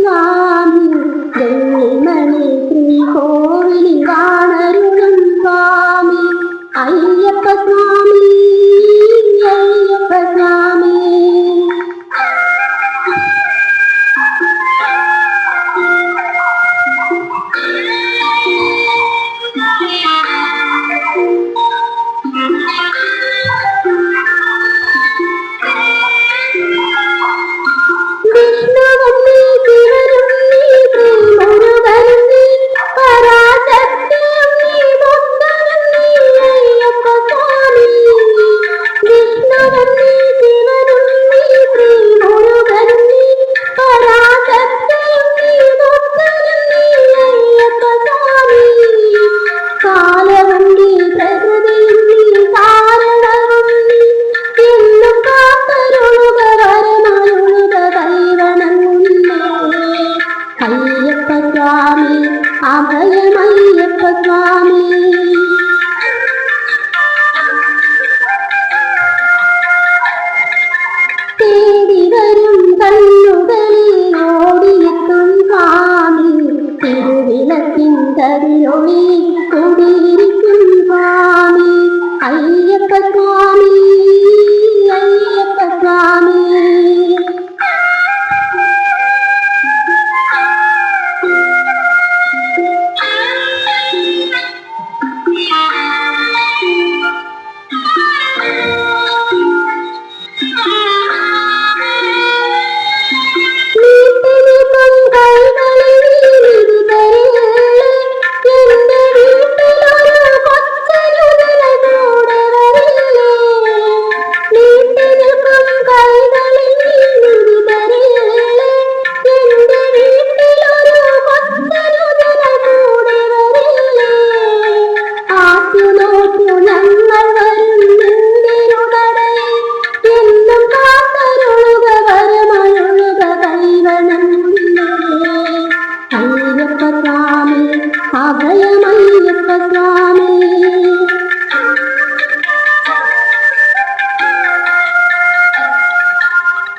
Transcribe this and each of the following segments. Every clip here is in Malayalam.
സ്വാമി വെള്ളിമണി ശ്രീകോവിലിൽ വാണരുളും സ്വാമി അയ്യപ്പ സ്വാമി അയ്യപ്പ സ്വാമി. അഭയമയ്യപ്പ സ്വാമി തേടി വരും കണ്ണുകളിൽ ഓടിയെത്തും സ്വാമി തിരുവിളക്കിൻ തരിയൊളി കൂടിയിരിക്കും സ്വാമി അയ്യപ്പ സ്വാമി അയ്യപ്പ സ്വാമി. അഭയമയ്യപ്പ സ്വാമി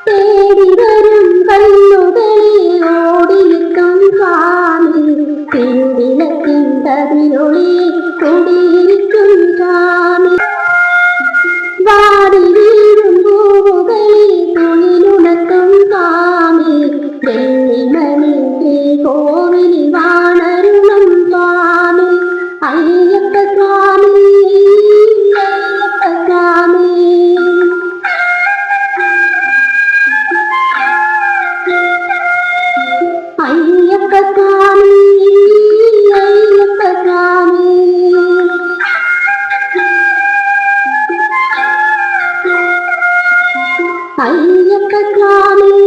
തേടി വരും കണ്ണുകളിൽ ഓടിയെത്തും സ്വാമി തിരുവിളക്കിൻ തരിയൊളി കൂടിയിരിക്കും സ്വാമി വാടി വീഴും പൂവുകളിൽ തുയിലുണർത്തും സ്വാമി വെള്ളിമണി ശ്രീകോവിലിൽ വാണരുളും സ്വാമി അയ്യപ്പ സ്വാമി അയ്യപ്പ സ്വാമി. അയ്യപ്പ സ്വാമി അയ്യപ്പ സ്വാമി. അയ്യപ്പ സ്വാമി